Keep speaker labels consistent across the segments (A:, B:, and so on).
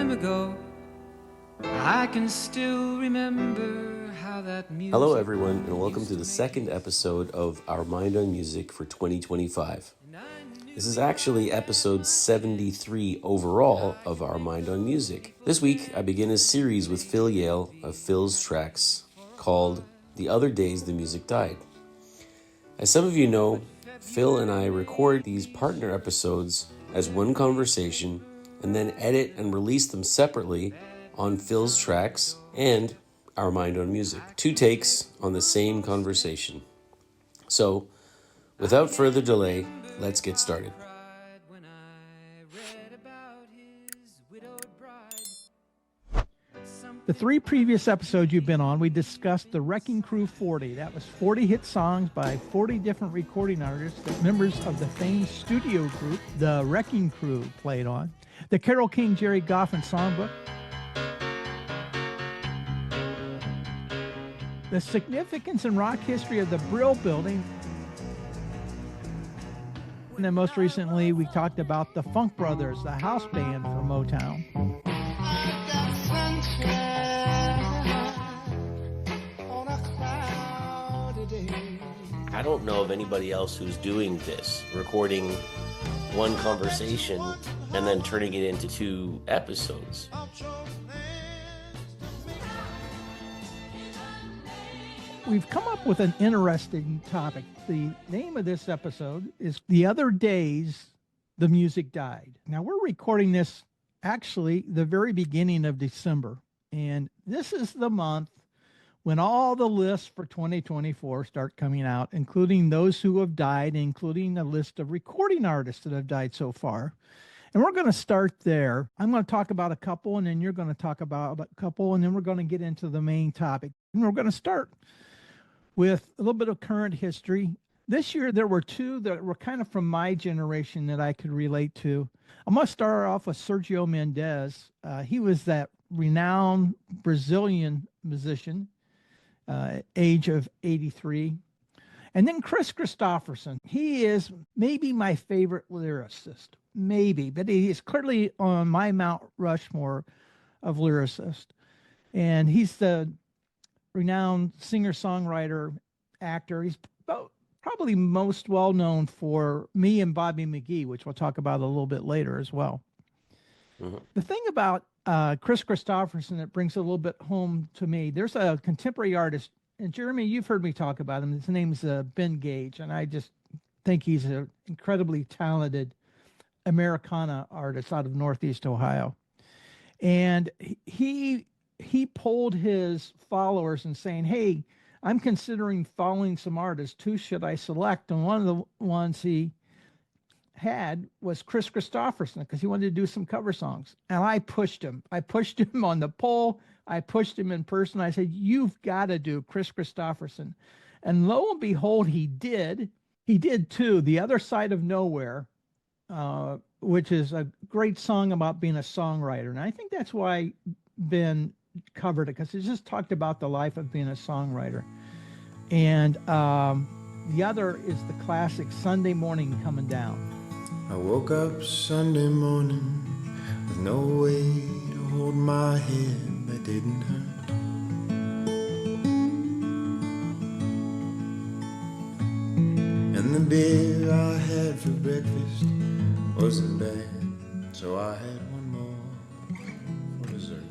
A: time ago. I can still remember how that music...
B: Hello everyone, and welcome to the second episode of Our Mind on Music for 2025. This is actually episode 73 overall of Our Mind on Music. This week, I begin a series with Phil Yale of Phil's tracks called The Other Days the Music Died. As some of you know, Phil and I record these partner episodes as one conversation and then edit and release them separately on Phil's tracks and Our Mind on Music. 2 takes on the same conversation. So, without further delay, let's get started.
C: The 3 previous episodes you've been on, we discussed the Wrecking Crew 40. That was 40 hit songs by 40 different recording artists that members of the famed studio group, the Wrecking Crew, played on. The Carole King Jerry Goffin songbook. The significance and rock history of the Brill Building. And then most recently, we talked about the Funk Brothers, the house band from Motown.
B: I don't know of anybody else who's doing this, recording one conversation and then turning it into 2 episodes.
C: We've come up with an interesting topic. The name of this episode is The Other Days the Music Died. Now, we're recording this actually the very beginning of December, and this is the month when all the lists for 2024 start coming out, including those who have died, including a list of recording artists that have died so far. And we're going to start there. I'm going to talk about a couple, and then you're going to talk about a couple, and then we're going to get into the main topic. And we're going to start with a little bit of current history. This year, there were 2 that were kind of from my generation that I could relate to. I'm going to start off with Sergio Mendes. He was that renowned Brazilian musician, age of 83. And then kriskristofferson. He is maybe my favorite lyricist. Maybe, but he is clearly on my Mount Rushmore of lyricists. And he's the renowned singer-songwriter, actor. He's probably most well-known for Me and Bobby McGee, which we'll talk about a little bit later as well. Mm-hmm. The thing about kriskristofferson that brings it a little bit home to me, there's a contemporary artist, and Jeremy, you've heard me talk about him. His name is Bengage, and I just think he's an incredibly talented Americana artist out of Northeast Ohio. And he polled his followers and saying, hey, I'm considering following some artists. Who should I select? And one of the ones he had was kriskristofferson, because he wanted to do some cover songs. And I pushed him. I pushed him on the poll. I pushed him in person. I said, you've got to do kriskristofferson. And lo and behold, he did. He did too. The Other Side of Nowhere, which is a great song about being a songwriter. And I think that's why Ben covered it, because it just talked about the life of being a songwriter. And the other is the classic Sunday Morning Coming Down.
D: I woke up Sunday morning with no way to hold my head that didn't hurt. And the beer I had for breakfast wasn't bad, so I had one more for dessert.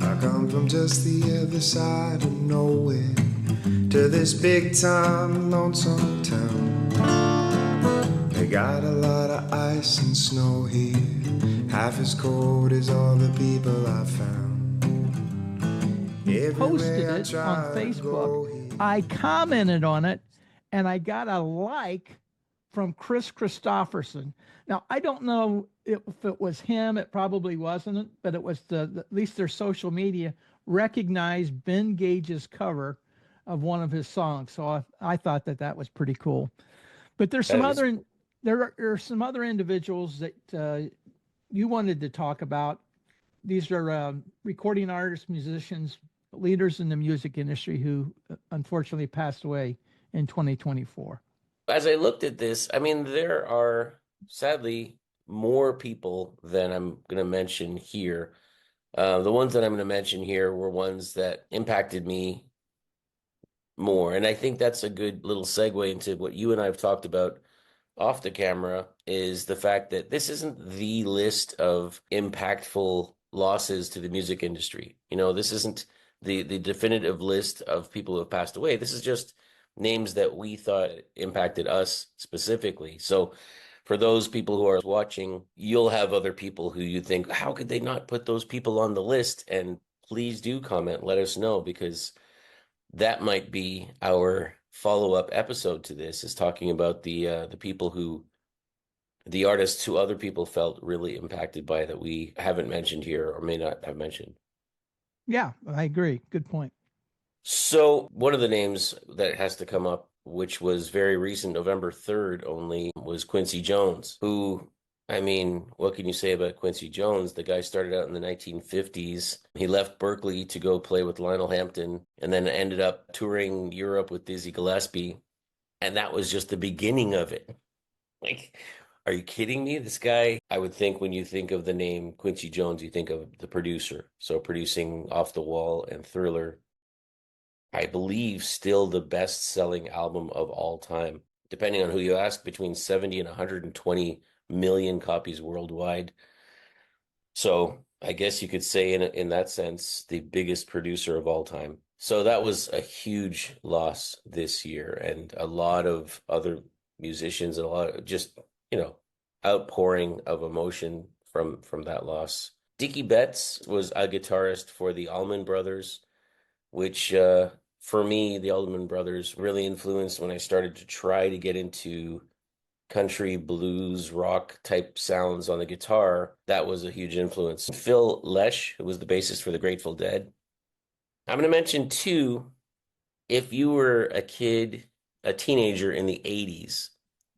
D: I come from just the other side of nowhere to this big time lonesome town. They got a lot of ice and snow here, half as cold as all the people I found.
C: Posted it on Facebook. I commented on it, and I got a like from kriskristofferson. Now, I don't know if it was him. It probably wasn't, but it was at least their social media recognized Bengage's cover of one of his songs. So I thought that was pretty cool. But there's some there are some other individuals that you wanted to talk about. These are recording artists, musicians, leaders in the music industry who unfortunately passed away in 2024.
B: As I looked at this, I mean, there are sadly more people than I'm going to mention here. The ones that I'm going to mention here were ones that impacted me more. And I think that's a good little segue into what you and I have talked about off the camera, is the fact that this isn't the list of impactful losses to the music industry. This isn't the definitive list of people who have passed away. This is just names that we thought impacted us specifically. So for those people who are watching, you'll have other people who you think, how could they not put those people on the list? And please do comment, let us know, because that might be our follow-up episode to this, is talking about the people the artists who other people felt really impacted by that we haven't mentioned here or may not have mentioned.
C: Yeah, I agree. Good point.
B: So one of the names that has to come up, which was very recent, November 3rd only, was Quincy Jones, who, I mean, what can you say about Quincy Jones? The guy started out in the 1950s. He left Berkeley to go play with Lionel Hampton and then ended up touring Europe with Dizzy Gillespie. And that was just the beginning of it. Like, are you kidding me? This guy, I would think when you think of the name Quincy Jones, you think of the producer. So producing Off the Wall and Thriller. I believe still the best-selling album of all time, depending on who you ask, between 70 and 120 million copies worldwide. So I guess you could say in that sense, the biggest producer of all time. So that was a huge loss this year, and a lot of other musicians and a lot of just, outpouring of emotion from that loss. Dicky Betts was a guitarist for the Allman Brothers, which for me, the Allman Brothers really influenced when I started to try to get into country, blues, rock type sounds on the guitar. That was a huge influence. Phil Lesh, who was the bassist for the Grateful Dead. I'm going to mention two. If you were a teenager in the 80s,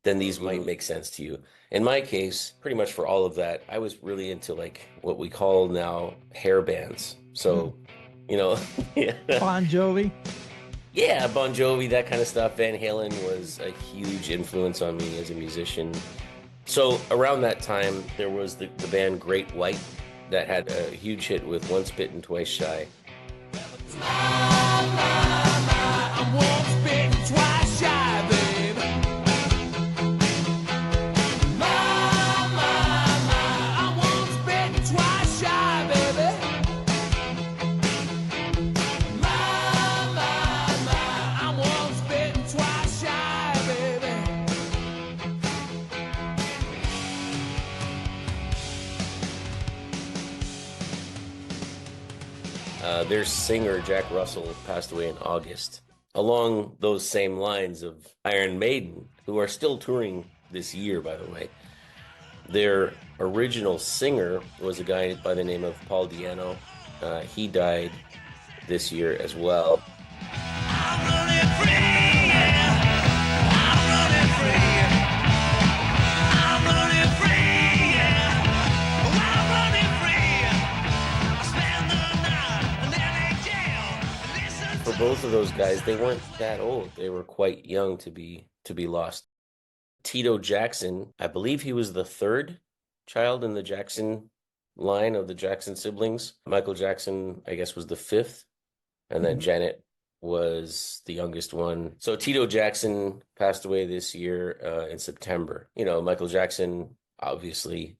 B: then these might make sense to you. In my case, pretty much for all of that, I was really into like what we call now hair bands. So, yeah.
C: Bon Jovi.
B: Yeah, Bon Jovi, that kind of stuff. Van Halen was a huge influence on me as a musician. So around that time, there was the band Great White that had a huge hit with Once Bitten, Twice Shy.
A: I'm once bitten, twice shy, babe. I'm once bitten, twice shy, baby. I'm once bitten, twice shy, baby.
B: Their singer, Jack Russell, passed away in August. Along those same lines of Iron Maiden, who are still touring this year, by the way. Their original singer was a guy by the name of Paul Diano. He died this year as well.
A: I'm running free, yeah. I'm running free. I'm running free, yeah. I'm running free. I spend the night in LA jail. Listen
B: For both of those guys, they weren't that old. They were quite young to be lost. Tito Jackson, I believe he was the third child in the Jackson line of the Jackson siblings. Michael Jackson, I guess, was the fifth. And then Janet was the youngest one. So Tito Jackson passed away this year in September. Michael Jackson, obviously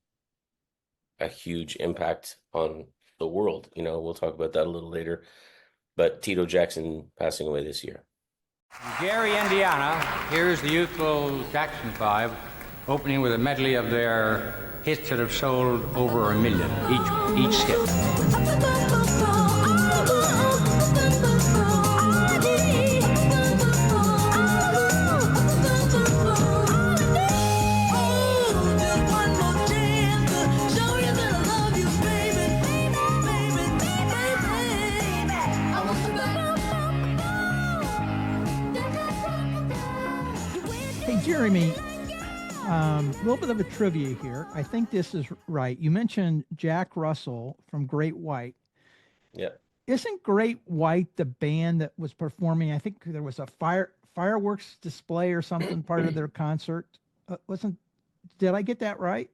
B: a huge impact on the world. We'll talk about that a little later. But Tito Jackson passing away this year.
E: Gary, Indiana, here's the youthful Jackson Five, opening with a medley of their hits that have sold over 1 million each hit.
C: Hey, Jeremy, a little bit of a trivia here. I think this is right. You mentioned Jack Russell from Great White.
B: Yeah.
C: Isn't Great White the band that was performing? I think there was a fireworks display or something part of their concert. Did I get that right?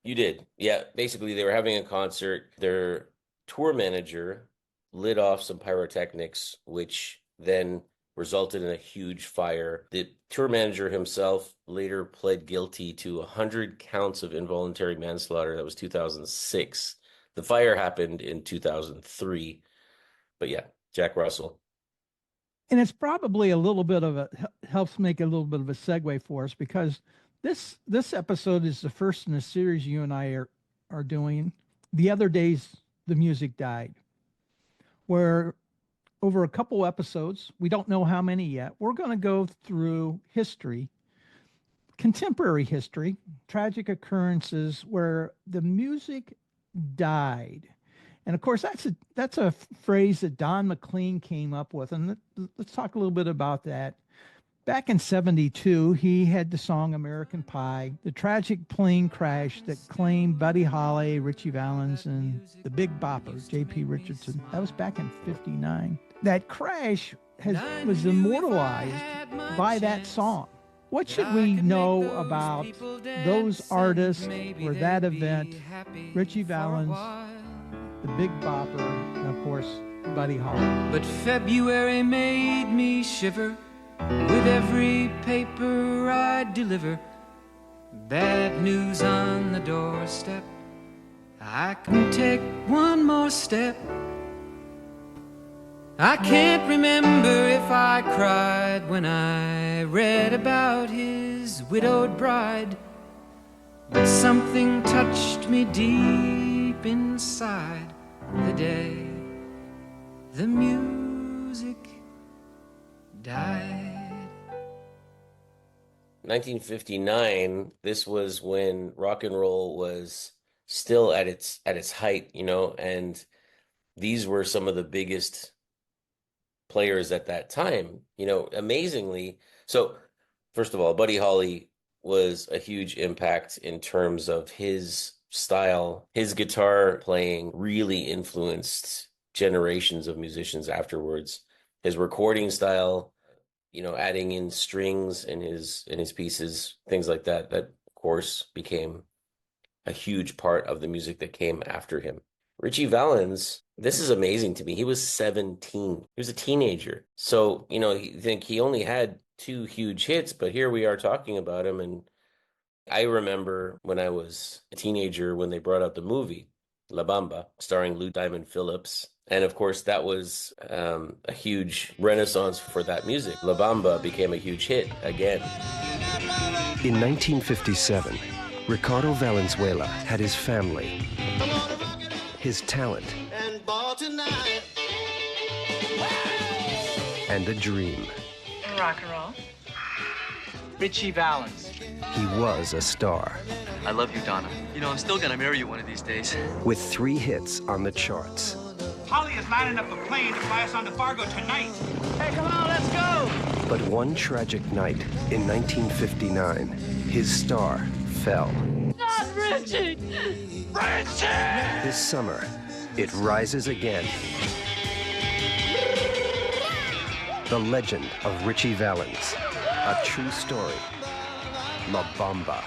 B: You did. Yeah. Basically, they were having a concert. Their tour manager lit off some pyrotechnics, which then resulted in a huge fire. The tour manager himself later pled guilty to 100 counts of involuntary manslaughter. That was 2006. The fire happened in 2003. But yeah, Jack Russell.
C: And it's probably a little bit of helps make a little bit of a segue for us, because this episode is the first in a series you and I are doing. The Other Days the Music Died, where over a couple episodes, we don't know how many yet, we're going to go through history, contemporary history, tragic occurrences where the music died. And of course, that's a phrase that Don McLean came up with. And let's talk a little bit about that. Back in 1972, he had the song American Pie, the tragic plane crash that claimed Buddy Holly, Ritchie Valens, and the Big Bopper, J.P. Richardson. That was back in 1959. That crash was immortalized by that song. What should we know about those artists or that event, Ritchie Valens, the Big Bopper, and of course, Buddy Holly?
A: But February made me shiver with every paper I deliver. Bad news on the doorstep. I can take one more step. I can't remember if I cried when I read about his widowed bride, but something touched me deep inside the day the music died.
B: 1959, this was when rock and roll was still at its height, and these were some of the biggest players at that time, amazingly. So first of all, Buddy Holly was a huge impact in terms of his style. His guitar playing really influenced generations of musicians afterwards. His recording style, adding in strings in his pieces, things like that of course became a huge part of the music that came after him. Ritchie Valens, this is amazing to me. He was 17. He was a teenager. So, he only had 2 huge hits, but here we are talking about him. And I remember when I was a teenager when they brought out the movie La Bamba, starring Lou Diamond Phillips. And of course, that was a huge renaissance for that music. La Bamba became a huge hit again.
F: In 1957, Ricardo Valenzuela had his family, his talent, and a dream.
G: Rock and roll. Ritchie Valens.
F: He was a star.
H: I love you, Donna. I'm still gonna marry you one of these days.
F: With 3 hits on the charts.
I: Holly is lining up a plane to fly us on to Fargo tonight.
G: Hey, come on, let's go!
F: But one tragic night in 1959, his star fell.
G: Not Ritchie! Ritchie!
F: This summer, it rises again. The legend of Ritchie Valens, a true story. La Bamba.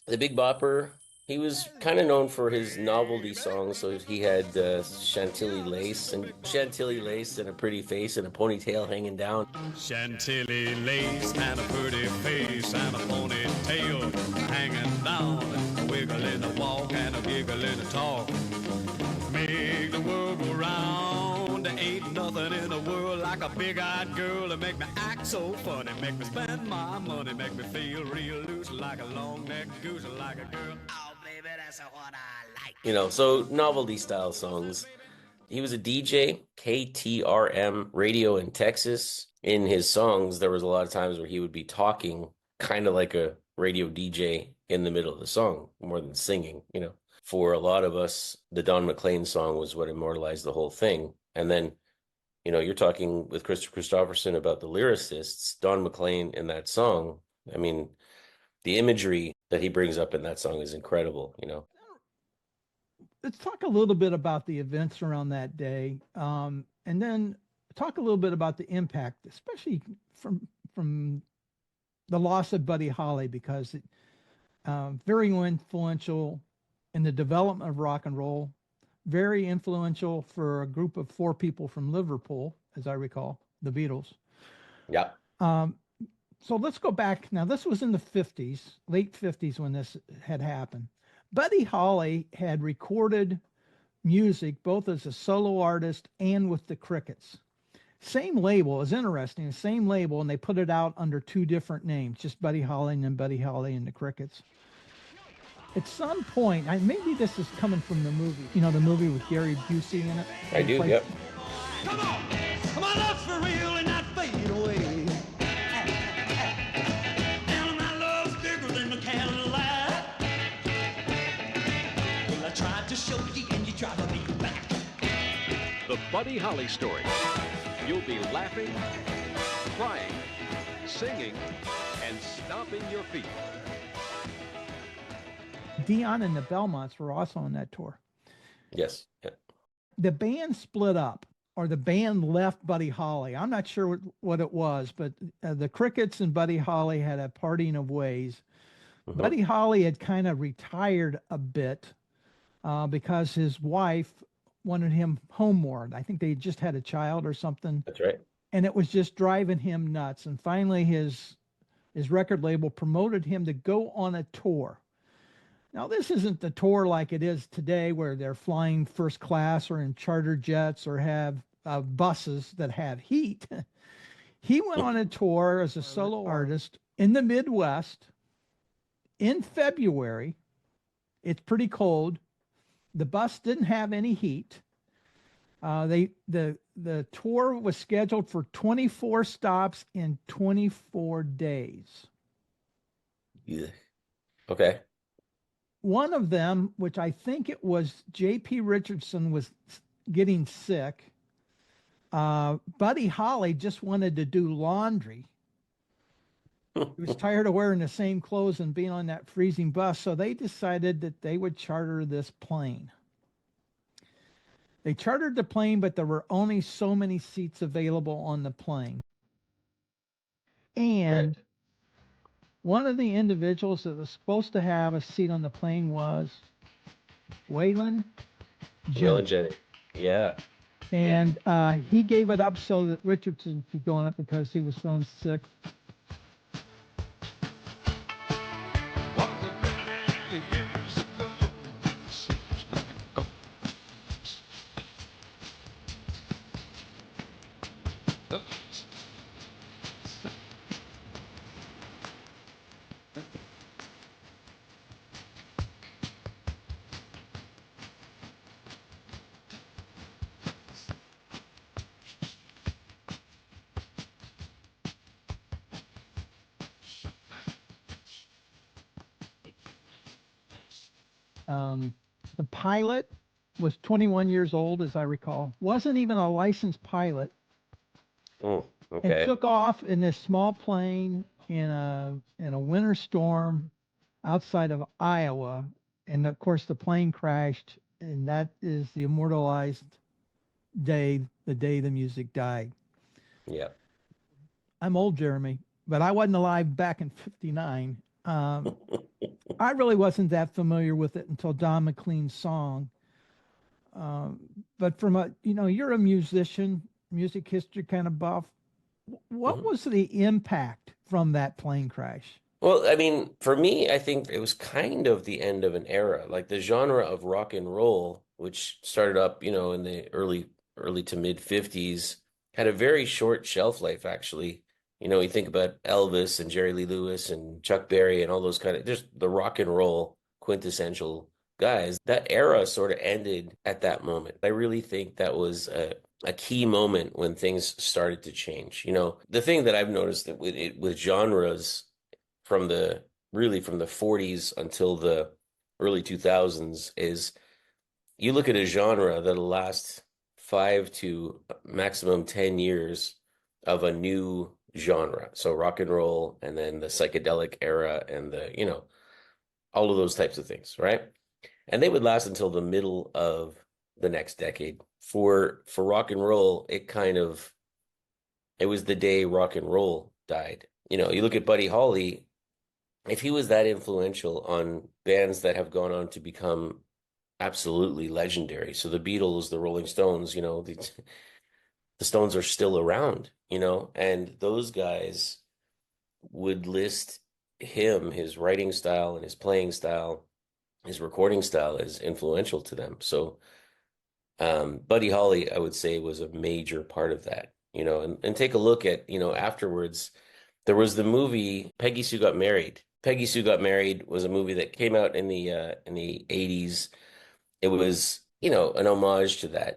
B: The Big Bopper, he was kind of known for his novelty songs. So he had Chantilly Lace and a pretty face and a ponytail hanging down.
J: Chantilly lace and a pretty face and a ponytail hanging down. A wiggle in the walk and a giggle in the talk. Make the world go round. There ain't nothing in the world like a big-eyed girl to make me act so funny. Make me spend my money, make me feel real loose like a long-necked goose, like a girl. Oh, baby, that's what I like.
B: So novelty style songs. He was a DJ, KTRM radio in Texas. In his songs, there was a lot of times where he would be talking kind of like a radio DJ in the middle of the song, more than singing, For a lot of us, the Don McLean song was what immortalized the whole thing. And then, you're talking with Kriskristofferson about the lyricists, Don McLean in that song. I mean, the imagery that he brings up in that song is incredible,
C: Let's talk a little bit about the events around that day. and then talk a little bit about the impact, especially from the loss of Buddy Holly, because it very influential in the development of rock and roll, very influential for a group of 4 people from Liverpool, as I recall, the Beatles.
B: Yeah.
C: So let's go back. Now, this was in the 50s, late 50s when this had happened. Buddy Holly had recorded music both as a solo artist and with the Crickets. Same label, is interesting, the same label, and they put it out under 2 different names, just Buddy Holly and then Buddy Holly and the Crickets. At some point, maybe this is coming from the movie, the movie with Gary Busey in it.
B: I do, yep.
J: Come on, love's for real and not fade away. And my love's bigger than the Cadillac. Well, I tried to show you and you tried to make it back.
K: The Buddy Holly story. You'll be laughing, crying, singing, and stomping your feet.
C: Dion and the Belmonts were also on that tour.
B: Yes. Yeah.
C: The band split up, or the band left Buddy Holly. I'm not sure what it was, but the Crickets and Buddy Holly had a parting of ways. Mm-hmm. Buddy Holly had kind of retired a bit because his wife wanted him home more. I think they just had a child or something.
B: That's right.
C: And it was just driving him nuts. And finally, his record label promoted him to go on a tour. Now, this isn't the tour like it is today, where they're flying first class or in charter jets or have buses that have heat. He went on a tour as a solo artist in the Midwest in February. It's pretty cold. The bus didn't have any heat. The tour was scheduled for 24 stops in 24 days.
B: Yeah. Okay.
C: One of them, which I think it was J.P. Richardson, was getting sick. Buddy Holly just wanted to do laundry. He was tired of wearing the same clothes and being on that freezing bus, so they decided that they would charter this plane. They chartered the plane, but there were only so many seats available on the plane. And one of the individuals that was supposed to have a seat on the plane was Waylon
B: Jennings. Yeah.
C: And he gave it up so that Richardson could go on it because he was feeling sick. The pilot was 21 years old, as I recall. Wasn't even a licensed pilot.
B: Oh, okay.
C: And took off in this small plane in a winter storm outside of Iowa. And of course, the plane crashed, and that is the immortalized day, the day the music died.
B: Yeah.
C: I'm old, Jeremy, but I wasn't alive back in '59. I really wasn't that familiar with it until Don McLean's song. But from you're a musician, music history kind of buff. What was the impact from that plane crash?
B: Well, I mean, for me, I think it was kind of the end of an era. Like the genre of rock and roll, which started up, in the early to mid 50s, had a very short shelf life, actually. You think about Elvis and Jerry Lee Lewis and Chuck Berry and all those just the rock and roll quintessential guys. That era sort of ended at that moment. I really think that was a key moment when things started to change. The thing that I've noticed that with genres from the 40s until the early 2000s is you look at a genre that'll last 5 to maximum 10 years of a new genre. So rock and roll, and then the psychedelic era, and all of those types of things, right? And they would last until the middle of the next decade, for rock and roll, it was the day rock and roll died. You know, you look at Buddy Holly, if he was that influential on bands that have gone on to become absolutely legendary. So the Beatles, the Rolling Stones, you know, the Stones are still around, you know, and those guys would list him, his writing style and his playing style, his recording style as influential to them. So Buddy Holly, I would say, was a major part of that, you know, and take a look at, you know, afterwards, there was the movie Peggy Sue Got Married. Peggy Sue Got Married was a movie that came out in the 80s. It was, you know, an homage to that.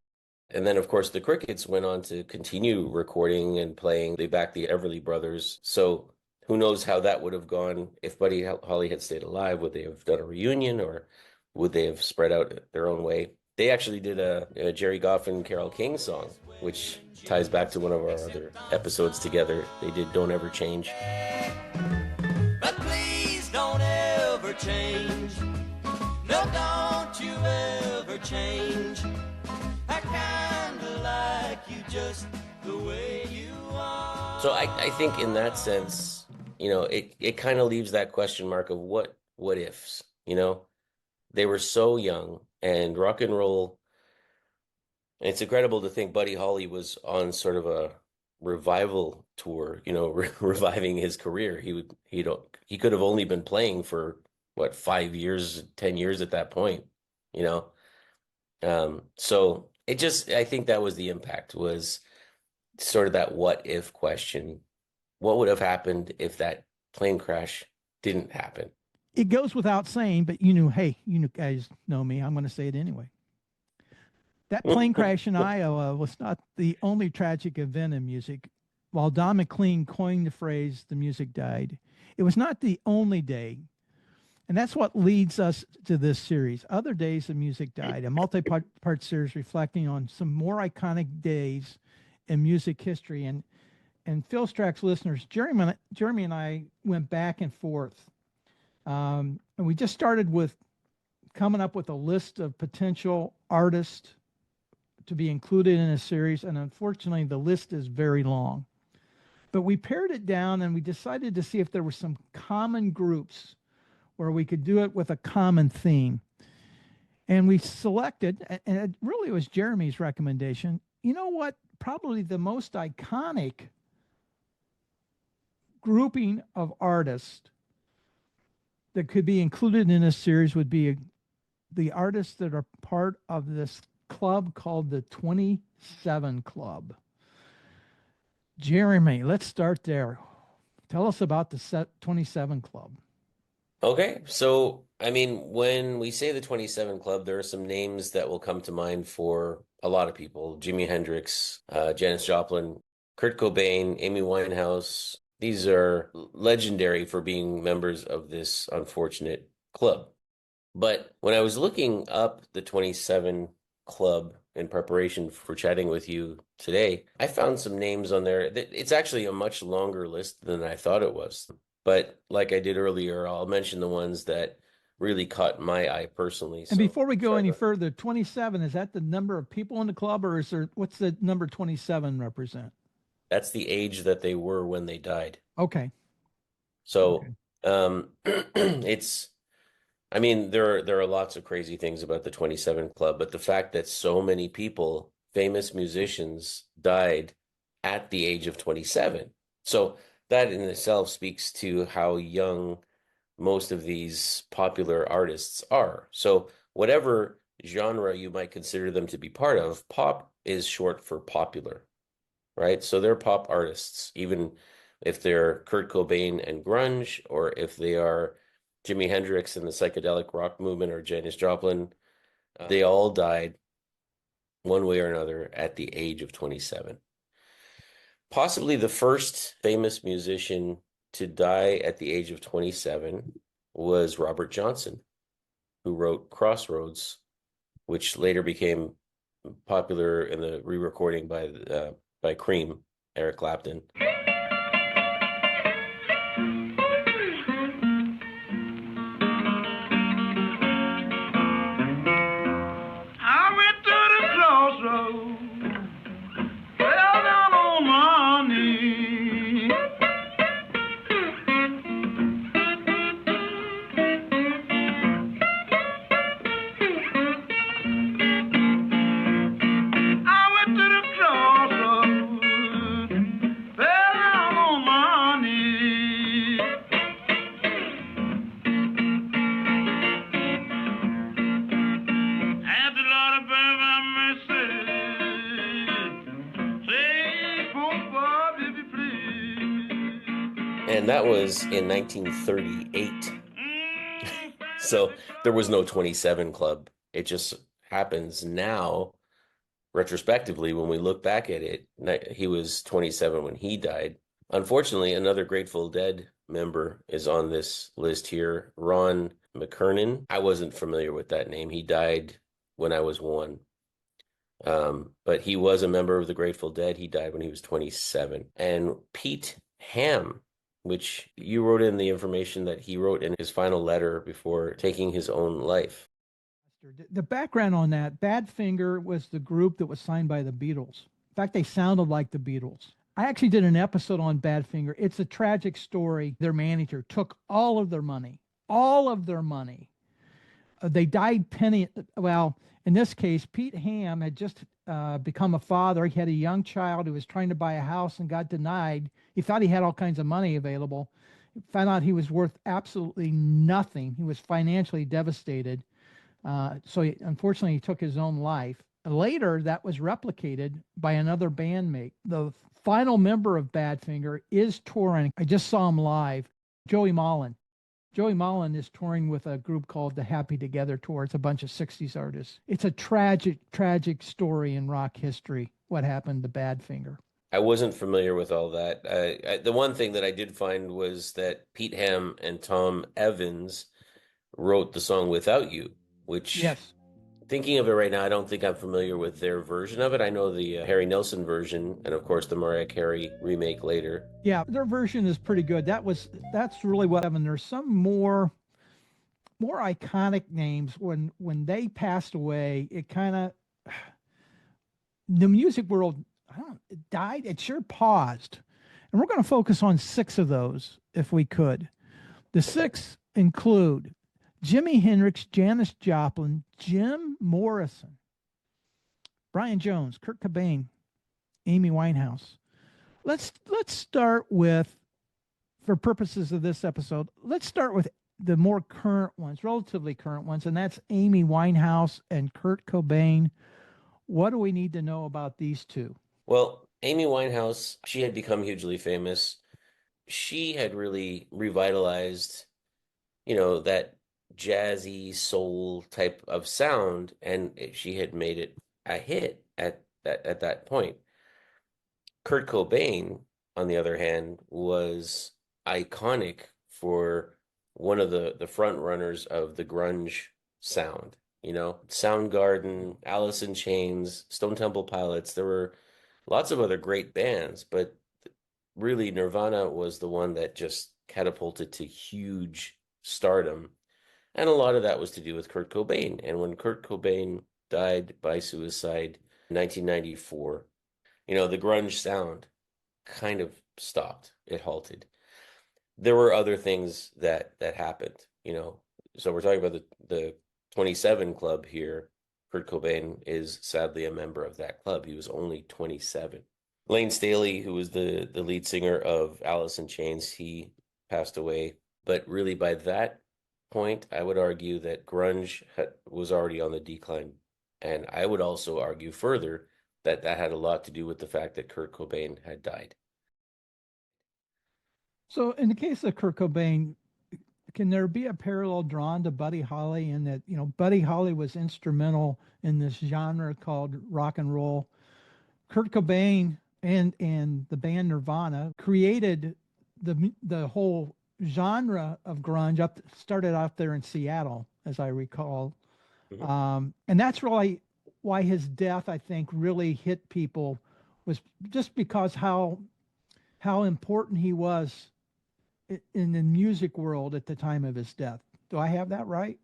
B: And then, of course, the Crickets went on to continue recording and playing. They backed the Everly Brothers. So who knows how that would have gone if Buddy Holly had stayed alive? Would they have done a reunion, or would they have spread out their own way? They actually did a Jerry Goff and Carole King song, which ties back to one of our other episodes together. They did Don't Ever Change.
L: But please don't ever change. No, don't you ever change. I kinda like you just the way you are.
B: So I think in that sense, you know, it kind of leaves that question mark of what ifs, you know? They were so young, and rock and roll, it's incredible to think Buddy Holly was on sort of a revival tour, you know, reviving his career. He could have only been playing for what, 5 years, 10 years at that point, you know? So I think that was the impact, was sort of that what if question. What would have happened if that plane crash didn't happen?
C: It goes without saying, but you guys know me. I'm going to say it anyway. That plane crash in Iowa was not the only tragic event in music. While Don McLean coined the phrase, "the music died," it was not the only day. And that's what leads us to this series, Other Days the Music Died, a multi-part series reflecting on some more iconic days in music history. And Phil Strack's listeners, Jeremy and I went back and forth. And we just started with coming up with a list of potential artists to be included in a series. And unfortunately, the list is very long. But we pared it down, and we decided to see if there were some common groups where we could do it with a common theme. And we selected, and it really was Jeremy's recommendation, you know what? Probably the most iconic grouping of artists that could be included in this series would be the artists that are part of this club called the 27 Club. Jeremy, let's start there. Tell us about the 27 Club.
B: Okay, so I mean, when we say the 27 Club, there are some names that will come to mind for a lot of people: Jimi Hendrix, Janis Joplin, Kurt Cobain, Amy Winehouse. These are legendary for being members of this unfortunate club. But when I was looking up the 27 Club in preparation for chatting with you today, I found some names on there. It's actually a much longer list than I thought it was. But like I did earlier, I'll mention the ones that really caught my eye personally.
C: And before we go any further, 27, is that the number of people in the club, or what's the number 27 represent?
B: That's the age that they were when they died.
C: Okay.
B: So I mean, there are lots of crazy things about the 27 Club, but the fact that so many people, famous musicians, died at the age of 27. So that in itself speaks to how young most of these popular artists are. So whatever genre you might consider them to be part of, pop is short for popular, right? So they're pop artists, even if they're Kurt Cobain and grunge, or if they are Jimi Hendrix and the psychedelic rock movement, or Janis Joplin. They all died one way or another at the age of 27. Possibly the first famous musician to die at the age of 27 was Robert Johnson, who wrote Crossroads, which later became popular in the re-recording by Cream, Eric Clapton.
L: I went to the crossroads.
B: And that was in 1938. So there was no 27 Club. It just happens now, retrospectively, when we look back at it, he was 27 when he died. Unfortunately, another Grateful Dead member is on this list here, Ron McKernan. I wasn't familiar with that name. He died when I was 1. But he was a member of the Grateful Dead. He died when he was 27. And Pete Ham, which you wrote in the information that he wrote in his final letter before taking his own life.
C: The background on that, Badfinger was the group that was signed by the Beatles. In fact, they sounded like the Beatles. I actually did an episode on Badfinger. It's a tragic story. Their manager took all of their money. They died penny. Well, in this case, Pete Ham had just become a father. He had a young child who was trying to buy a house and got denied. He thought he had all kinds of money available. Found out he was worth absolutely nothing. He was financially devastated. Unfortunately, he took his own life. Later, that was replicated by another bandmate. The final member of Badfinger is touring. I just saw him live, Joey Mullen. Joey Mullen is touring with a group called the Happy Together Tour. It's a bunch of 60s artists. It's a tragic, tragic story in rock history, what happened to Badfinger.
B: I wasn't familiar with all that. The one thing that I did find was that Pete Ham and Tom Evans wrote the song Without You, which,
C: yes,
B: thinking of it right now, I don't think I'm familiar with their version of it. I know the Harry Nilsson version, and of course the Mariah Carey remake later.
C: Yeah, their version is pretty good. That's really what happened. There's some more iconic names. When they passed away, it kind of, the music world, it died. It sure paused. And we're going to focus on 6 of those if we could. The 6 include Jimi Hendrix, Janis Joplin, Jim Morrison, Brian Jones, Kurt Cobain, Amy Winehouse. Let's start with, for purposes of this episode, let's start with the more current ones, relatively current ones, and that's Amy Winehouse and Kurt Cobain. What do we need to know about these two?
B: Well, Amy Winehouse, she had become hugely famous. She had really revitalized, that jazzy soul type of sound, and she had made it a hit at that point. Kurt Cobain, on the other hand, was iconic for one of the front runners of the grunge sound. Soundgarden, Alice in Chains, Stone Temple Pilots. There were lots of other great bands, but really Nirvana was the one that just catapulted to huge stardom. And a lot of that was to do with Kurt Cobain. And when Kurt Cobain died by suicide in 1994, the grunge sound kind of stopped. It halted. There were other things that happened, So we're talking about the 27 Club here. Kurt Cobain is sadly a member of that club. He was only 27. Lane Staley, who was the lead singer of Alice in Chains, he passed away. But really by that point, I would argue that grunge was already on the decline. And I would also argue further that had a lot to do with the fact that Kurt Cobain had died.
C: So in the case of Kurt Cobain, can there be a parallel drawn to Buddy Holly in that, Buddy Holly was instrumental in this genre called rock and roll? Kurt Cobain and the band Nirvana created the whole genre of grunge started out there in Seattle, as I recall. Mm-hmm. And that's really why his death, I think, really hit people, was just because how important he was in the music world at the time of his death. Do I have that right?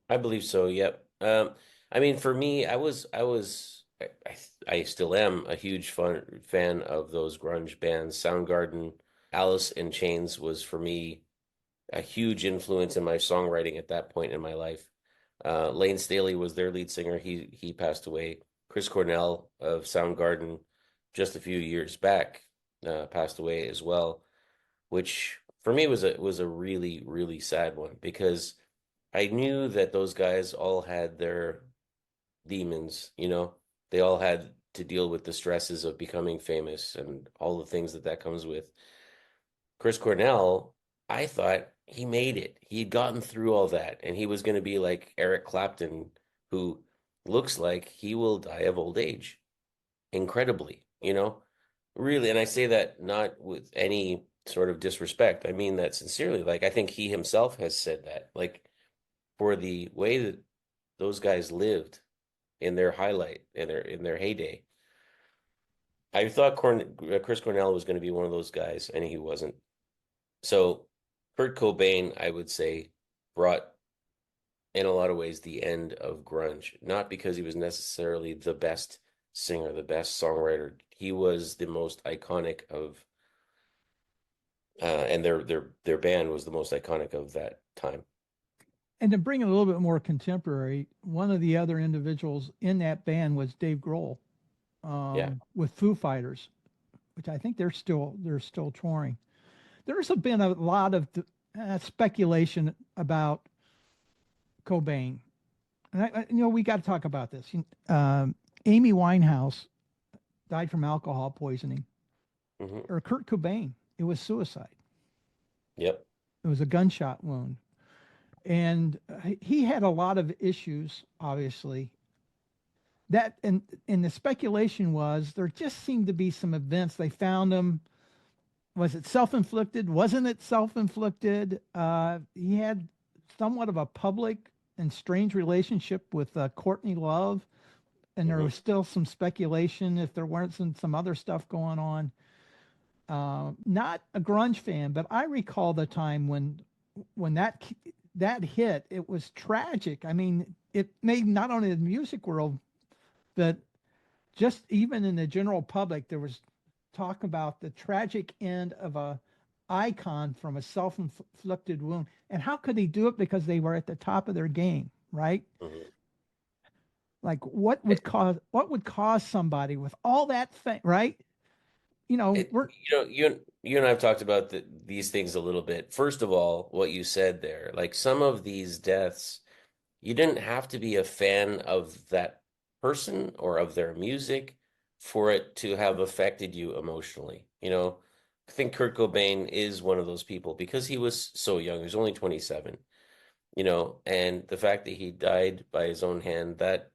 B: I believe so. Yep. For me, I still am a huge fan of those grunge bands. Soundgarden, Alice in Chains was for me a huge influence in my songwriting at that point in my life. Lane Staley was their lead singer. He passed away. Chris Cornell of Soundgarden, just a few years back, passed away as well, which for me was a really, really sad one, because I knew that those guys all had their demons. They all had to deal with the stresses of becoming famous and all the things that comes with. Chris Cornell, I thought he made it. He had gotten through all that, and he was going to be like Eric Clapton, who looks like he will die of old age, incredibly, really. And I say that not with any sort of disrespect. I mean that sincerely. Like, I think he himself has said that, like, for the way that those guys lived in their highlight, in their heyday. I thought Chris Cornell was going to be one of those guys, and he wasn't. So Kurt Cobain, I would say, brought, in a lot of ways, the end of grunge. Not because he was necessarily the best singer, the best songwriter. He was the most iconic of, and their band was the most iconic of that time.
C: And to bring it a little bit more contemporary, one of the other individuals in that band was Dave Grohl, with Foo Fighters, which I think they're still touring. There's been a lot of speculation about Cobain, and we got to talk about this. Amy Winehouse died from alcohol poisoning, or Kurt Cobain, it was suicide.
B: Yep,
C: it was a gunshot wound, and he had a lot of issues, obviously. That and the speculation was there just seemed to be some events. They found him. Was it self-inflicted? Wasn't it self-inflicted? He had somewhat of a public and strange relationship with Courtney Love, and there was still some speculation if there weren't some other stuff going on. Not a grunge fan, but I recall the time when that hit. It was tragic. I mean, it made not only the music world, but just even in the general public, there was talk about the tragic end of a icon from a self-inflicted wound. And how could he do it? Because they were at the top of their game, right? Like, what would cause somebody with all that thing, right? You and I've talked about these things a little bit. First of all, what you said there, like, some of these deaths, you didn't have to be a fan of that person or of their music for it to have affected you emotionally. I think Kurt Cobain is one of those people because he was so young. He was only 27, and the fact that he died by his own hand, that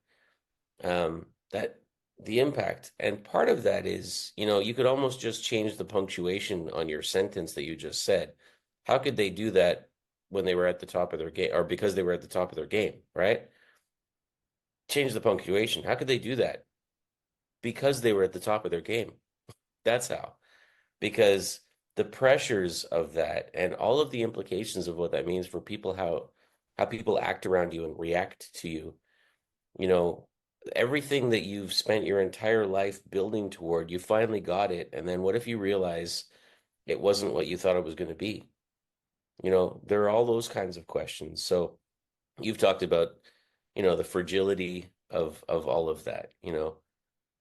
C: the impact. And part of that is, you could almost just change the punctuation on your sentence that you just said. How could they do that when they were at the top of their game, or because they were at the top of their game, right? Change the punctuation. How could they do that? Because they were at the top of their game. That's how. Because the pressures of that and all of the implications of what that means for people, how people act around you and react to you, everything that you've spent your entire life building toward, you finally got it. And then what if you realize it wasn't what you thought it was going to be? There are all those kinds of questions. So you've talked about, the fragility of all of that,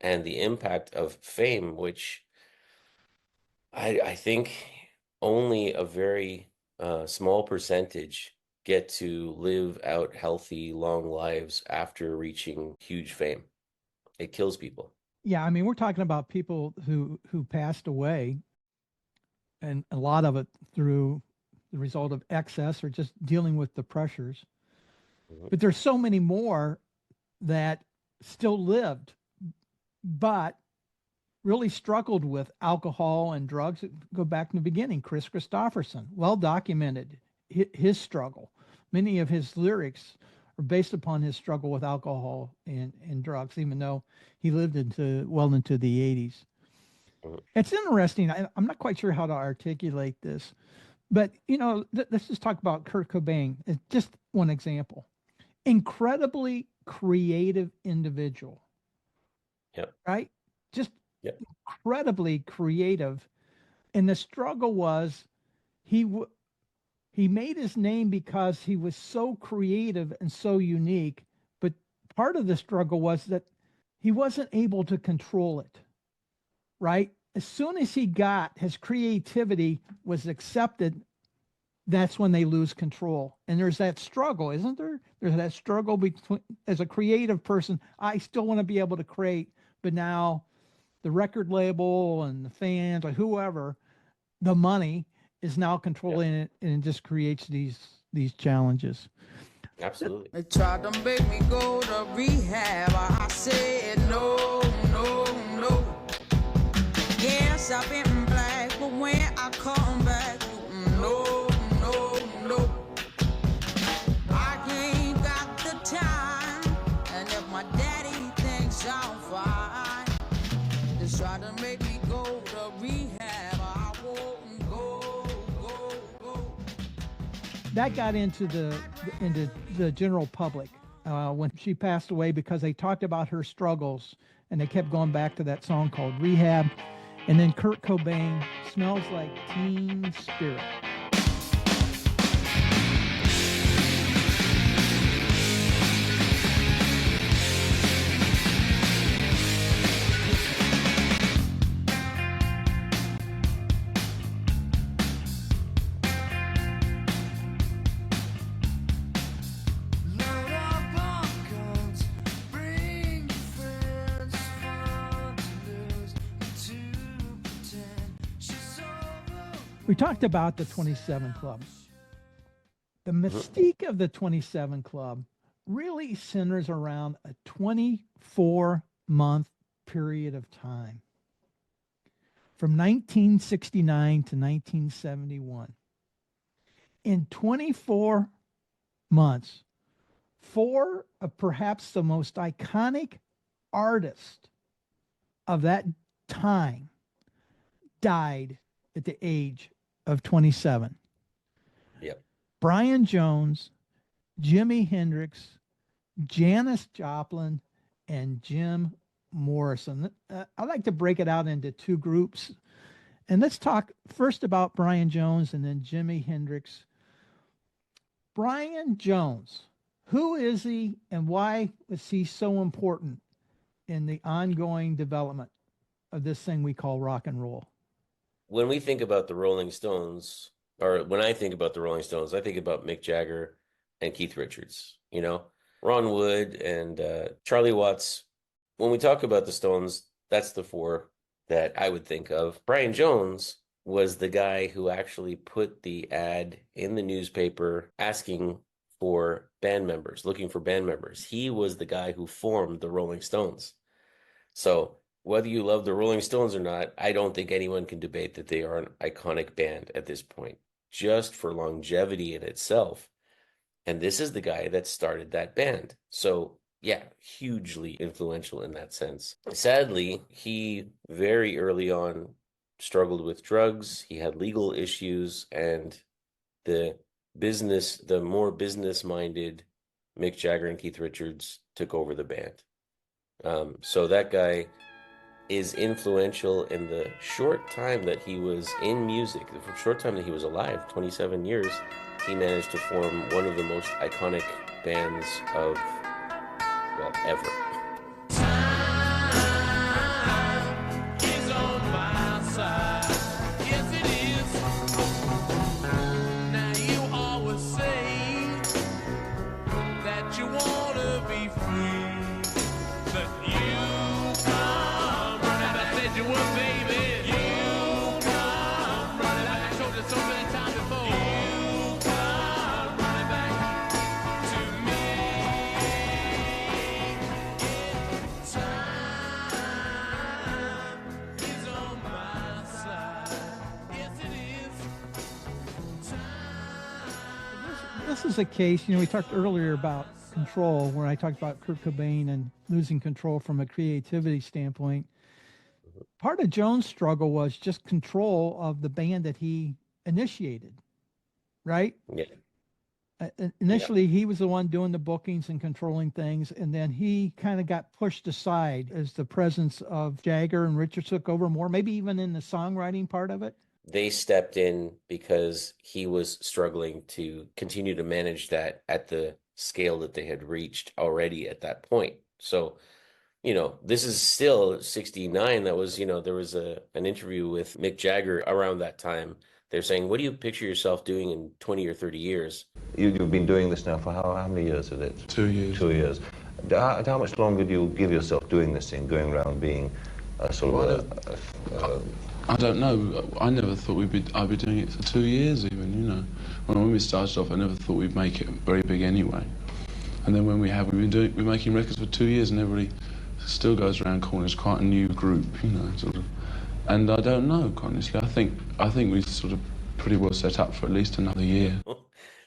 C: and the impact of fame, which I think only a very small percentage get to live out healthy, long lives after reaching huge fame. It kills people. Yeah, I mean, we're talking about people who passed away, and a lot of it through the result of excess or just dealing with the pressures. But there's so many more that still lived, but really struggled with alcohol and drugs. Go back in the beginning, Kriskristofferson, well documented his struggle. Many of his lyrics are based upon his struggle with alcohol and drugs, even though he lived into the 80s. It's interesting. I'm not quite sure how to articulate this, but let's just talk about Kurt Cobain. It's just one example. Incredibly creative individual.
B: Yep.
C: Right? Just incredibly creative. And the struggle was he made his name because he was so creative and so unique. But part of the struggle was that he wasn't able to control it. Right? As soon as his creativity was accepted, that's when they lose control. And there's that struggle, isn't there? There's that struggle between, as a creative person, I still want to be able to create, but now the record label and the fans or whoever, the money is now controlling it, and it just creates these challenges.
B: Absolutely.
M: They tried to make me go to rehab. I said no, no, no. Yes, I've been black, but when I come back, no, no, no. I ain't got the time, and if my daddy thinks I'm fine, they try to make me go to rehab. I won't go.
C: That got into the general public when she passed away, because they talked about her struggles, and they kept going back to that song called Rehab. And then Kurt Cobain, Smells Like Teen Spirit. We talked about the 27 Club. The mystique of the 27 Club really centers around a 24-month period of time, from 1969 to 1971. In 24 months, 4 of perhaps the most iconic artists of that time died at the age of 27.
B: Yep.
C: Brian Jones, Jimi Hendrix, Janis Joplin, and Jim Morrison. I like to break it out into 2 groups. And let's talk first about Brian Jones and then Jimi Hendrix. Brian Jones, who is he and why was he so important in the ongoing development of this thing we call rock and roll?
B: When we think about the Rolling Stones, or when I think about the Rolling Stones, I think about Mick Jagger and Keith Richards, Ron Wood and Charlie Watts. When we talk about the Stones, that's the 4 that I would think of. Brian Jones was the guy who actually put the ad in the newspaper asking for band members, looking for band members. He was the guy who formed the Rolling Stones. So whether you love the Rolling Stones or not, I don't think anyone can debate that they are an iconic band at this point, just for longevity in itself. And this is the guy that started that band. So yeah, hugely influential in that sense. Sadly, he very early on struggled with drugs. He had legal issues, and the more business-minded Mick Jagger and Keith Richards took over the band. So that guy is influential in the short time that he was in music, the short time that he was alive, 27 years, he managed to form one of the most iconic bands of, well, ever.
C: This is a case, we talked earlier about control, where I talked about Kurt Cobain and losing control from a creativity standpoint. Part of Jones' struggle was just control of the band that he initiated, right?
B: Yeah.
C: Initially, he was the one doing the bookings and controlling things, and then he kind of got pushed aside as the presence of Jagger and Richardson took over more, maybe even in the songwriting part of it.
B: They stepped in because he was struggling to continue to manage that at the scale that they had reached already at that point. So, this is still 69. That was, there was an interview with Mick Jagger around that time. They're saying, what do you picture yourself doing in 20 or 30 years?
N: You've been doing this now for how many years is it?
O: 2 years.
N: 2 years. How much longer do you give yourself doing this thing, going around being
O: I don't know. I never thought I'd be doing it for 2 years even, you know. When we started off, I never thought we'd make it very big anyway. And then when we're making records for 2 years, and everybody still goes around calling us quite a new group, you know, sort of. And I don't know, honestly. I think we sort of pretty well set up for at least another year.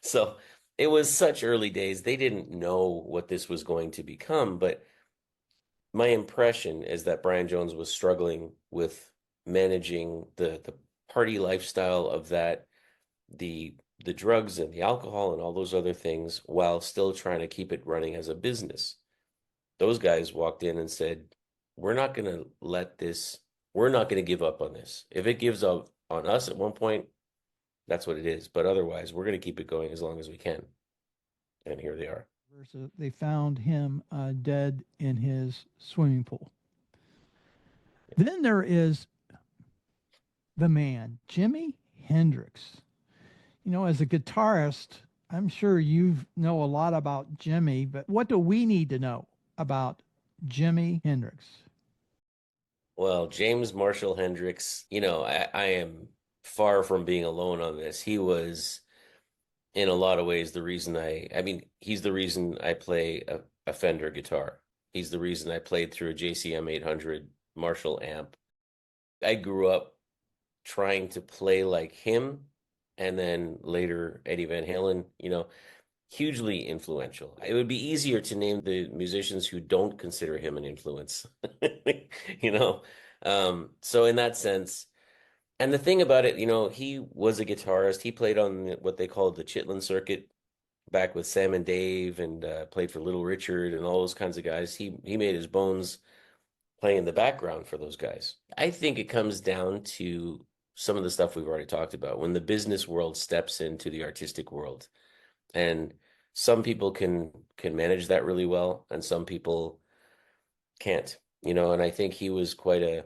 B: So it was such early days. They didn't know what this was going to become, but my impression is that Brian Jones was struggling with managing the party lifestyle of that, the drugs and the alcohol and all those other things, while still trying to keep it running as a business. Those guys walked in and said, we're not going to give up on this. If it gives up on us at one point, that's what it is. But otherwise, we're going to keep it going as long as we can. And here they are.
C: They found him dead in his swimming pool. Then there is the man, Jimi Hendrix. You know, as a guitarist, I'm sure you know a lot about Jimi, but what do we need to know about Jimi Hendrix?
B: Well, James Marshall Hendrix, you know, I am far from being alone on this. He was, in a lot of ways, the reason he's the reason I play a Fender guitar. He's the reason I played through a JCM 800 Marshall amp. I grew up trying to play like him, and then later Eddie Van Halen, you know, hugely influential. It would be easier to name the musicians who don't consider him an influence, you know? So in that sense, and the thing about it, you know, he was a guitarist. He played on what they called the Chitlin circuit back with Sam and Dave, and played for Little Richard and all those kinds of guys. He made his bones playing in the background for those guys. I think it comes down to some of the stuff we've already talked about, when the business world steps into the artistic world. And some people can manage that really well, and some people can't, you know. And I think he was quite a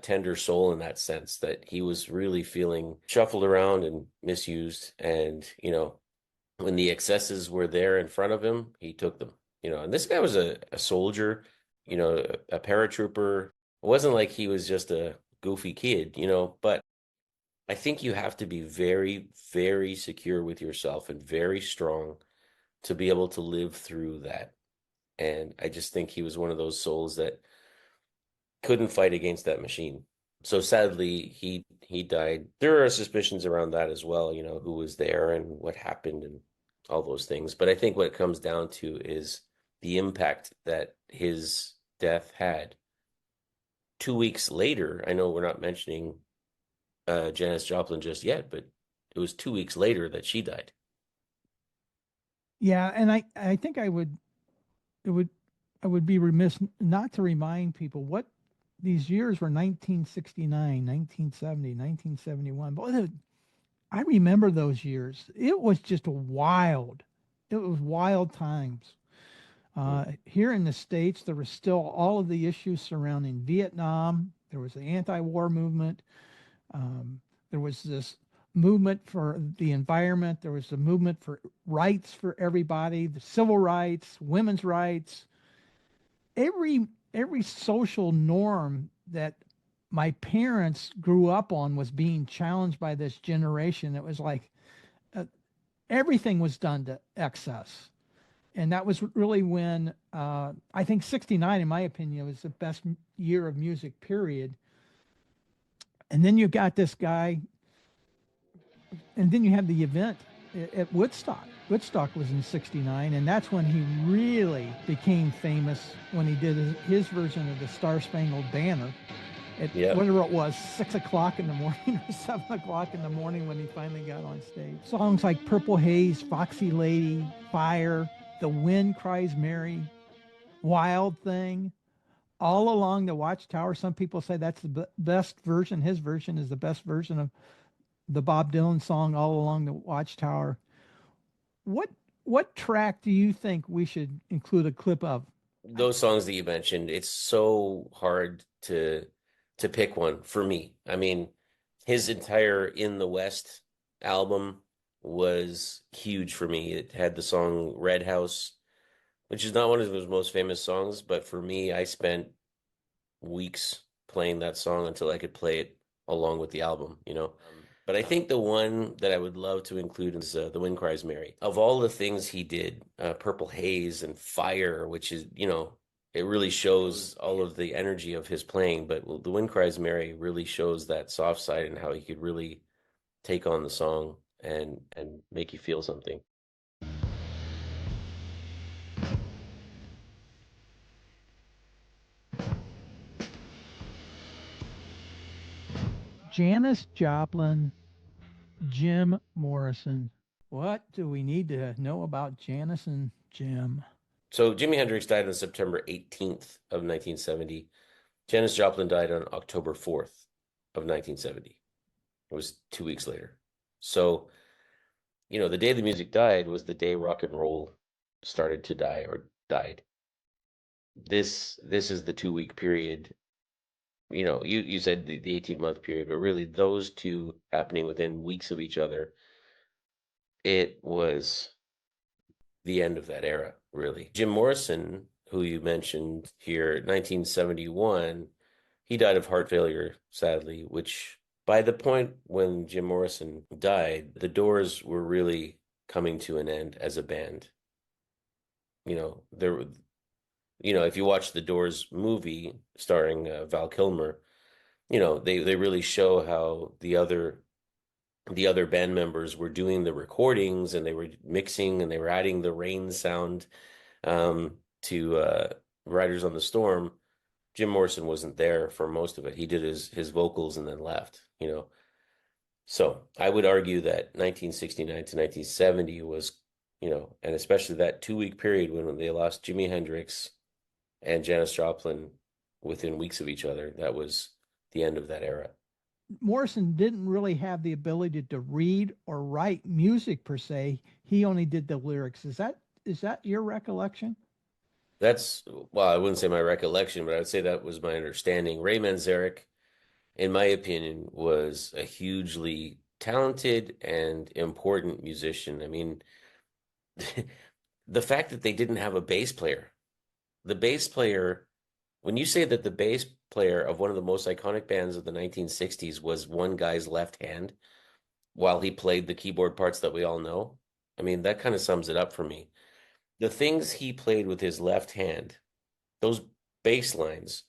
B: tender soul in that sense, that he was really feeling shuffled around and misused. And, you know, when the excesses were there in front of him, he took them, you know. And this guy was a soldier, you know, a paratrooper. It wasn't like he was just a goofy kid, you know. But I think you have to be very, very secure with yourself and very strong to be able to live through that. And I just think he was one of those souls that couldn't fight against that machine. So sadly, he died. There are suspicions around that as well, you know, who was there and what happened and all those things. But I think what it comes down to is the impact that his death had. 2 weeks later, I know we're not mentioning Janis Joplin just yet, but it was 2 weeks later that she died.
C: Yeah, and I think I would be remiss not to remind people what these years were: 1969, 1970, 1971. Boy, I remember those years. It was just wild. It was wild times. Here in the States, there was still all of the issues surrounding Vietnam. There was the anti-war movement. There was this movement for the environment. There was a movement for rights for everybody, the civil rights, women's rights. Every social norm that my parents grew up on was being challenged by this generation. It was like everything was done to excess. And that was really when I think 69, in my opinion, was the best year of music, period. And then you got this guy, and then you have the event at Woodstock. Woodstock was in 69, and that's when he really became famous, when he did his version of the Star Spangled Banner at whatever it was, 6 o'clock in the morning or 7 o'clock in the morning when he finally got on stage. Songs like Purple Haze, Foxy Lady, Fire, The Wind Cries Mary, Wild Thing, All Along the Watchtower. Some people say that's the best version. His version is the best version of the Bob Dylan song, All Along the Watchtower. What track do you think we should include a clip of?
B: Those songs that you mentioned, it's so hard to pick one for me. I mean, his entire In the West album was huge for me. It had the song Red House, which is not one of his most famous songs, but for me, I spent weeks playing that song until I could play it along with the album, you know. But I think the one that I would love to include is The Wind Cries Mary. Of all the things he did, Purple Haze and Fire, which is, you know, it really shows all of the energy of his playing. But The Wind Cries Mary really shows that soft side and how he could really take on the song and make you feel something.
C: Janis Joplin, Jim Morrison. What do we need to know about Janis and Jim?
B: So Jimi Hendrix died on September 18th of 1970. Janis Joplin died on October 4th of 1970. It was 2 weeks later. So, you know, the day the music died was the day rock and roll started to die or died. This is the 2 week period. You know, you said the 18-month period, but really those two happening within weeks of each other, it was the end of that era, really. Jim Morrison, who you mentioned here, 1971, he died of heart failure, sadly, which by the point when Jim Morrison died, the Doors were really coming to an end as a band. You know, if you watch the Doors movie starring Val Kilmer, you know, they really show how the other band members were doing the recordings and they were mixing and they were adding the rain sound to Riders on the Storm. Jim Morrison wasn't there for most of it. He did his vocals and then left, you know. So I would argue that 1969 to 1970 was, you know, and especially that 2 week period when they lost Jimi Hendrix and Janis Joplin within weeks of each other, that was the end of that era.
C: Morrison didn't really have the ability to read or write music per se. He only did the lyrics. Is that your recollection?
B: Well, I wouldn't say my recollection, but I would say that was my understanding. Ray Manzarek, in my opinion, was a hugely talented and important musician. I mean, the fact that they didn't have a bass player, when you say that the bass player of one of the most iconic bands of the 1960s was one guy's left hand while he played the keyboard parts that we all know, I mean, that kind of sums it up for me. The things he played with his left hand, those bass lines,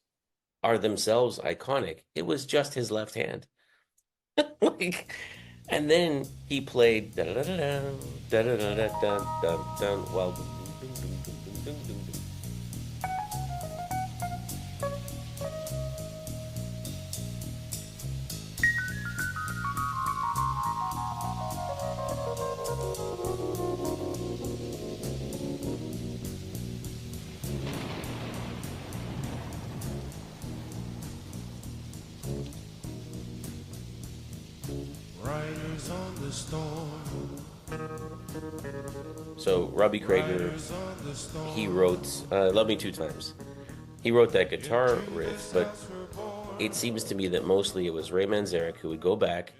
B: are themselves iconic. It was just his left hand. And then he played while
D: Riders on the storm.
B: So Robbie Krieger, he wrote Love Me Two Times. He wrote that guitar riff, but it seems to me that mostly it was Ray Manzarek who would go back,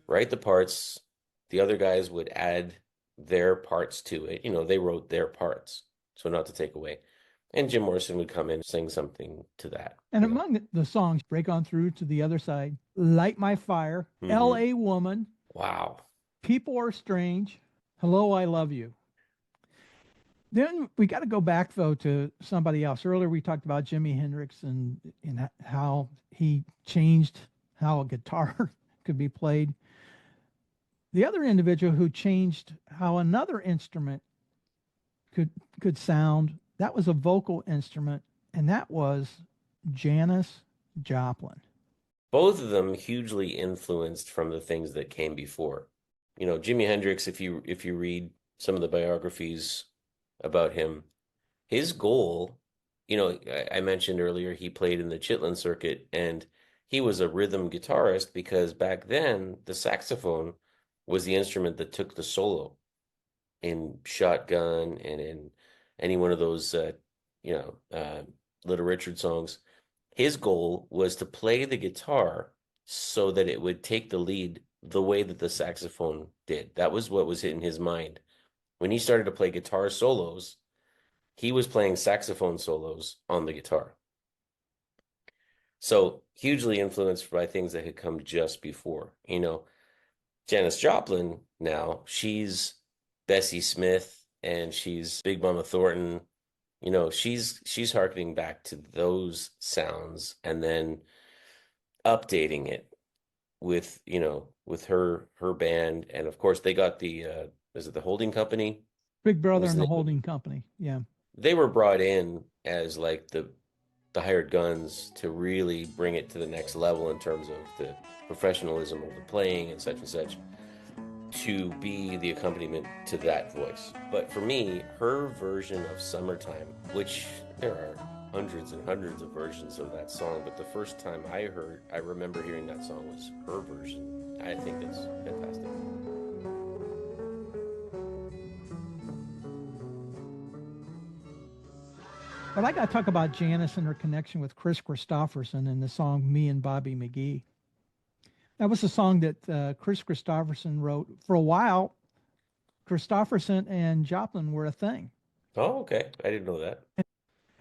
B: write the parts, the other guys would add their parts to it. You know, they wrote their parts, so not to take away. And Jim Morrison would come in and sing something to that.
C: And among the songs, Break On Through to the Other Side, Light My Fire, L.A. Woman.
B: Wow.
C: People Are Strange, Hello, I Love You. Then we got to go back, though, to somebody else. Earlier, we talked about Jimi Hendrix and how he changed how a guitar could be played. The other individual who changed how another instrument could sound, that was a vocal instrument, and that was Janis Joplin.
B: Both of them hugely influenced from the things that came before. You know, Jimi Hendrix, if you read some of the biographies about him, his goal, you know, I mentioned earlier he played in the Chitlin circuit, and he was a rhythm guitarist because back then the saxophone was the instrument that took the solo in Shotgun and in any one of those, Little Richard songs. His goal was to play the guitar so that it would take the lead the way that the saxophone did. That was what was in his mind. When he started to play guitar solos, he was playing saxophone solos on the guitar. So hugely influenced by things that had come just before. You know, Janis Joplin now, she's Bessie Smith and she's Big Mama Thornton. You know, she's harkening back to those sounds and then updating it with, you know, with her band. And of course they got the is it the Holding Company?
C: Big Brother and the Holding Company. Yeah.
B: They were brought in as like the hired guns to really bring it to the next level in terms of the professionalism of the playing and such, to be the accompaniment to that voice. But for me, her version of Summertime, which there are hundreds and hundreds of versions of that song, but the first time I remember hearing that song was her version. I think that's fantastic.
C: But I got to talk about Janis and her connection with kriskristofferson in the song Me and Bobby McGee. That was a song that kriskristofferson wrote. For a while, Kristofferson and Joplin were a thing.
B: Oh, okay. I didn't know that.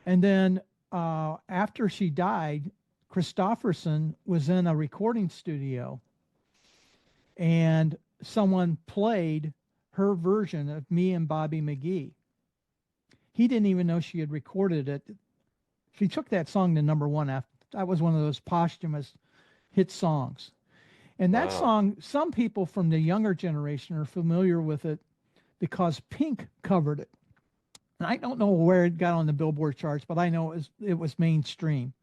C: And then after she died, Kristofferson was in a recording studio and someone played her version of Me and Bobby McGee. He didn't even know she had recorded it. She took that song to #1 after that was one of those posthumous hit songs. And that song, some people from the younger generation are familiar with it because Pink covered it. And I don't know where it got on the Billboard charts, but I know it was mainstream.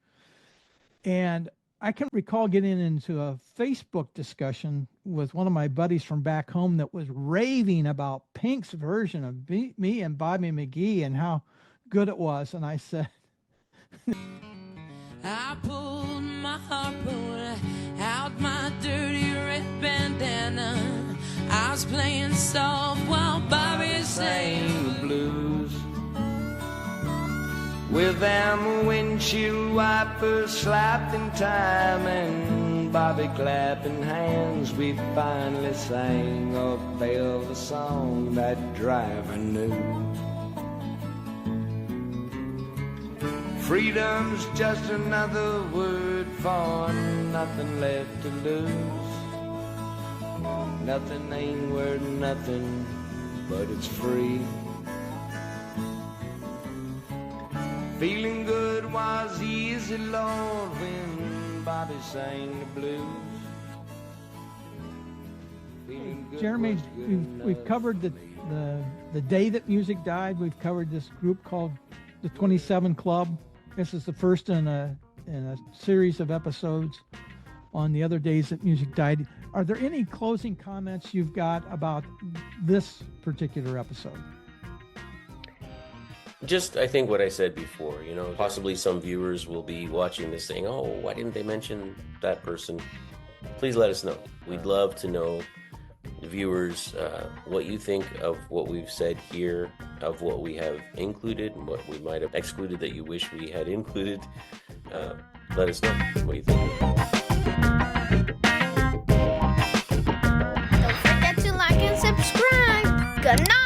C: And I can recall getting into a Facebook discussion with one of my buddies from back home that was raving about Pink's version of Me and Bobby McGee and how good it was. And I said,
M: I pulled my harpoon out my dirty red bandana. I was playing soft while Bobby sang the blues.
L: With them windshield wipers slapping time and Bobby clapping hands, we finally sang or failed the song that driver knew. Freedom's just another word for nothing left to lose. Nothing ain't worth nothing, but it's free. Feeling good was easy, Lord, when Bobby sang the blues.
C: Jeremy, we've covered the day that music died. We've covered this group called the 27 Club. This is the first in a series of episodes on the other days that music died. Are there any closing comments you've got about this particular episode?
B: Just, I think what I said before, you know, possibly some viewers will be watching this saying, oh, why didn't they mention that person? Please let us know. We'd love to know, viewers, what you think of what we've said here, of what we have included and what we might have excluded that you wish we had included. Let us know. What do you think?
P: Don't forget to like and subscribe. Good night.